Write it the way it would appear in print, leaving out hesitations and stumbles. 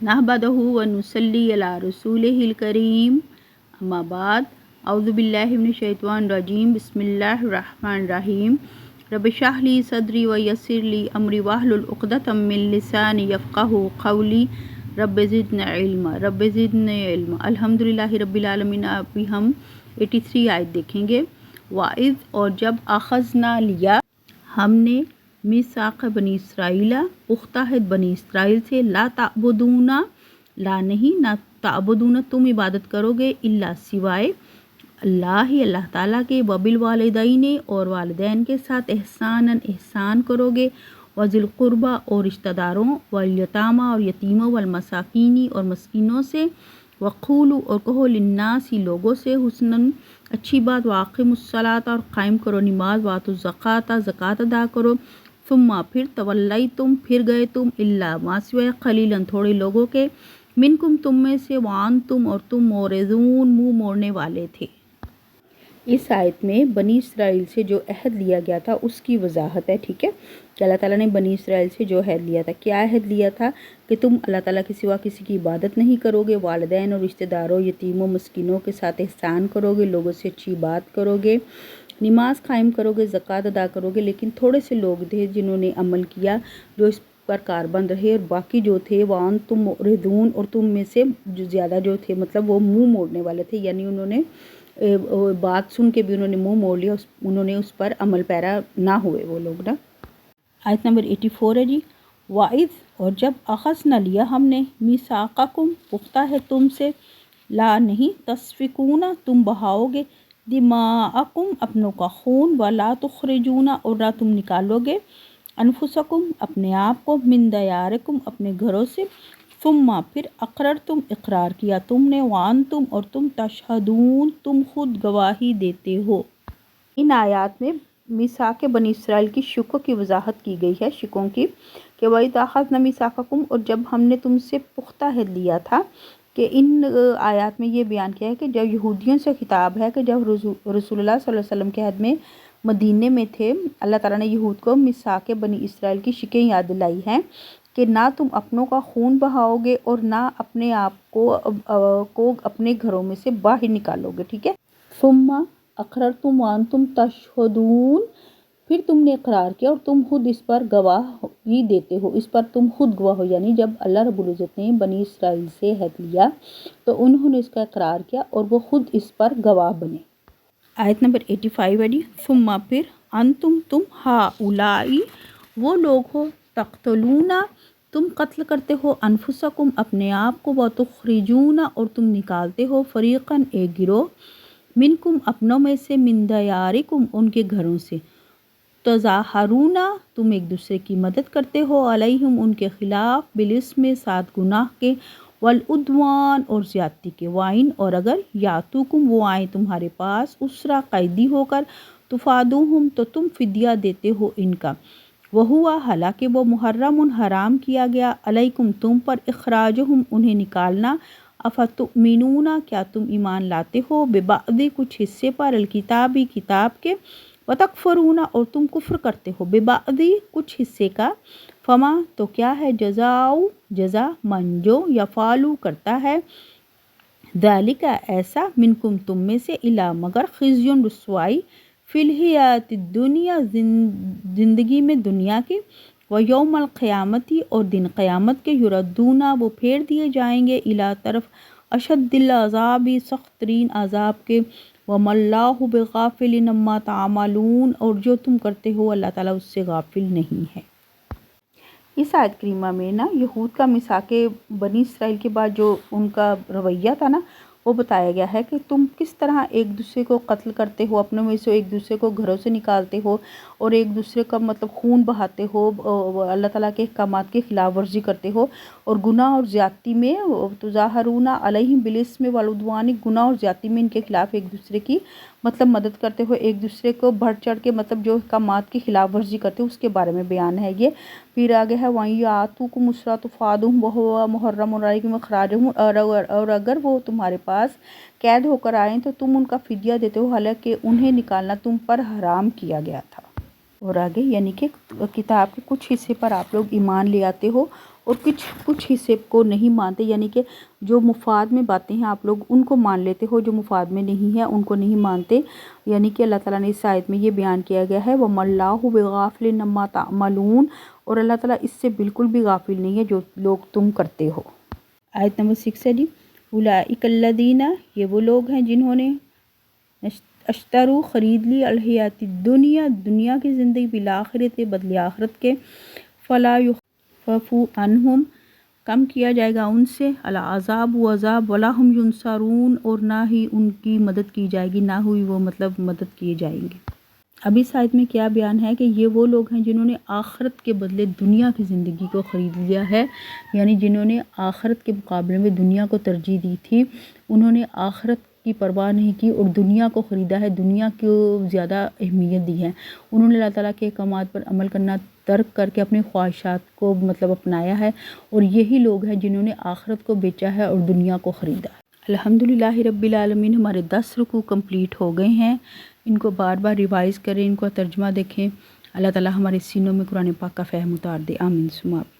नहमदहु व नुसल्ली अला रसूलिहिल करीम अम्मा बाद औज़ु बिल्लाहि मिनश शैतानिर रजीम बिस्मिल्लाहिर रहमानिर रहीम रब्बि इश्रह ली सदरी व यस्सिर ली अमरी वहलुल उक़दतम मिन लिसानी यफ़क़हू क़ौली रब्बि ज़िदनी इल्मा। अल्हम्दुलिल्लाहि रब्बिल आलमीन। अभी हम 83 आयत देखेंगे। वाइज़ और जब अख़ज़ना लिया हमने मीसाक़ बनी इसराइला पुख्ता है बनी इसराइल से ला ताबुदूना ला नहीं ना ताबुदूना तुम इबादत करोगे इल्ला सिवाय अल्लाह ही अल्लाह ताला के वबिल वालिदैन और वालिदैन के साथ एहसान करोगे वज़िल क़ुरबा और रिश्तेदारों वल यतामा और यतीमों वल मसाकीनी और मस्किनों से वक़ूलू और कहो लिन्नासी लोगों से हुस्नन अच्छी बात वाक़िमुस्सलात और कायम करो नमाज वातुज़्ज़काता ज़कात अदा करो सुम्मा फिर तवल्लई तुम फिर गए तुम इल्ला मासिवा क़लीलन थोड़े लोगों के मिनकुम तुम में से वान तुम और तुम मोरज़ून मुँह मोड़ने वाले थे। इस आयत में बनी इसराइल से जो अहद लिया गया था उसकी वजाहत है। ठीक है कि अल्लाह ताला ने बनी इसराइल से जो अहद लिया था, क्या अहद लिया था कि तुम अल्लाह ताला के सिवा किसी की इबादत नहीं करोगे, वालिदैन और रिश्तेदारों यतीमों मस्किनों के साथ एहसान करोगे, लोगों से अच्छी बात करोगे, नमाज कायम करोगे, ज़कात अदा करोगे। लेकिन थोड़े से लोग थे जिन्होंने अमल किया जो इस पर कारबंद रहे और बाकी जो थे वान तुम मोरदून और तुम में से जो ज़्यादा जो थे मतलब वो मुँह मोड़ने वाले थे, यानी उन्होंने बात सुन के भी उन्होंने मुंह मोड़ लिया, उन्होंने उस पर अमल पैरा ना हुए वो लोग ना। आयत नंबर 84 है जी। वाइज़ और जब अख़ज़ न लिया हमने मीसाक़कुम पुख्ता है तुमसे ला नहीं तस्फ़िकूना तुम बहाओगे दिमाअकुम अपनों का खून वला तुख़रिजूना और ना तुम निकालोगे अनफुसकुम अपने आप को मिन दयारिकुम अपने घरों से सुम्मा फिर अक़रर तुम इक़रार किया तुमने वान तुम और तुम तशहदून तुम खुद गवाही देते हो। इन आयात में मीसाक़ बनी इसराइल की शिकों की वजाहत की गई है, शिकों की कि वही अख़ज़ना मीसाक़कुम और जब हमने तुमसे पुख्ता अहद लिया था। कि इन आयात में ये बयान किया है कि जब यहूदियों से खिताब है कि जब रसूलुल्लाह सल्लल्लाहु अलैहि वसल्लम के अहद में मदीने में थे, अल्लाह ताला ने यहूद को मीसाक़ बनी इसराइल की शिकें याद दिलाई हैं कि ना तुम अपनों का खून बहाओगे और ना अपने आप को अपने घरों में से बाहर निकालोगे। ठीक है। सुम्मा अक़रर तुम वान तुम तशहदून फिर तुमने इकरार किया और तुम खुद इस पर गवाही देते हो, इस पर तुम खुद गवाह हो। यानी जब अल्लाह रब्बुल इज़्ज़त ने बनी इसराइल से अहद लिया तो उन्होंने इसका इकरार किया और वो खुद इस पर गवाह बने। आयत नंबर 85 है जी। सुम्मा फिर अंतुम तुम हा उलाई वो लोग हो तक़तलूना तुम कत्ल करते हो अनफुसकुम अपने आप को व तुख़रिजूना और तुम निकालते हो फ़रीक़न एक गिरोह मिनकुम अपनों में से मिन दयारिकुम उनके घरों से तज़ाहरूना तुम एक दूसरे की मदद करते हो अलैहिम उनके ख़िलाफ़ बिलिस्म सात गुनाह के वल उद्वान और ज़्यादती के वाइन और अगर यातुकुम वो आए तुम्हारे पास उसरा कैदी होकर तुफ़ादुहुम तो तुम फ़िदिया देते हो इनका वहुआ हालांकि वो मुहर्रमुन हराम किया गया अलैकुम तुम पर इखराजुहुम उन्हें निकालना अफ़तुमिनूना क्या तुम ईमान लाते हो बेबादी कुछ हिस्से पर अलकिताबी किताब के वतकफरूना और तुम कुफ्र करते हो बेबादी कुछ हिस्से का फमा तो क्या है जज़ाउ जज़ा मन जो यफ़ालू करता है ज़ालिका ऐसा मिनकुम तुम में से इला मगर खिज़्युन रुसवाई फ़िल दुनिया ज़िंदगी में दुनिया की व यौमल क़यामती और दिन क़यामत के युरद्दूना वो फेर दिए जाएंगे इला तरफ अशद्दिल अज़ाबी सख्त तरीन अज़ाब के वमल्लाहु बिगाफिलिन अम्मा तामलून और जो तुम करते हो अल्लाह ताला उससे गाफिल नहीं है। इस आयत करीमा में ना यहूद का मीसाक़ बनी इसराइल के बाद जो उनका रवैया था ना वो बताया गया है कि तुम किस तरह एक दूसरे को कत्ल करते हो, अपनों में से एक दूसरे को घरों से निकालते हो और एक दूसरे का मतलब खून बहाते हो, अल्लाह ताला के अहकामात की खिलाफ वर्जी करते हो और गुनाह और ज़्यादती में तुज़ाहरूना अलैहिम बिलिस्म वल उद्वान गुनाह और ज़्यादती में इनके खिलाफ़ एक दूसरे की मतलब मदद करते हो, एक दूसरे को बढ़ चढ़ के मतलब जो अहकामात की खिलाफ वर्जी करते हो उसके बारे में बयान है ये। फिर आगे है वहीं आतुकुम मुसरा तुफ़ादुहुम वहुवा मुहर्रमुन अलैकुम इख़राजुहुम और अगर वो तुम्हारे पास कैद होकर आएँ तो तुम उनका फ़िदिया देते हो हालांकि उन्हें निकालना तुम पर हराम किया गया था। और आगे यानी कि किताब के कुछ हिस्से पर आप लोग ईमान ले आते हो اور کچھ حصے کو نہیں مانتے، یعنی کہ جو مفاد میں باتیں ہیں آپ لوگ ان کو مان لیتے ہو، جو مفاد میں نہیں ہے ان کو نہیں مانتے، یعنی کہ اللہ تعالیٰ نے اس آیت میں یہ بیان کیا گیا ہے وَمَا اللَّهُ بِغَافِلٍ عَمَّا تَعْمَلُونَ، اور اللہ تعالیٰ اس سے بالکل بھی غافل نہیں ہے جو لوگ تم کرتے ہو۔ آیت نمبر 6 ہے جی، اولئک الذین، یہ وہ لوگ ہیں جنہوں نے اشترو خرید لی الحیات الدنیا، دنیا کی زندگی بالآخرت بدلے آخرت کے، فلا یخفف عنہم، کم کیا جائے گا ان سے العذاب و عذاب، ولا ہم ینصرون، اور نہ ہی ان کی مدد کی جائے گی، نہ ہوئی وہ مطلب مدد کیے جائیں گے۔ اب اس آیت میں کیا بیان ہے کہ یہ وہ لوگ ہیں جنہوں نے آخرت کے بدلے دنیا کی زندگی کو خرید لیا ہے، یعنی جنہوں نے آخرت کے مقابلے میں دنیا کو ترجیح دی تھی، انہوں نے آخرت کی پرواہ نہیں کی اور دنیا کو خریدا ہے، دنیا کو زیادہ اہمیت دی ہے، انہوں نے اللہ تعالیٰ کے احکامات پر عمل کرنا ترک کر کے اپنی خواہشات کو مطلب اپنایا ہے، اور یہی لوگ ہیں جنہوں نے آخرت کو بیچا ہے اور دنیا کو خریدا ہے۔ الحمدللہ رب العالمین، ہمارے 10 رکوع کمپلیٹ ہو گئے ہیں، ان کو بار بار ریوائز کریں، ان کو ترجمہ دیکھیں۔ اللہ تعالیٰ ہمارے سینوں میں قرآن پاک کا فہم اتار دے، آمین ثم آمین۔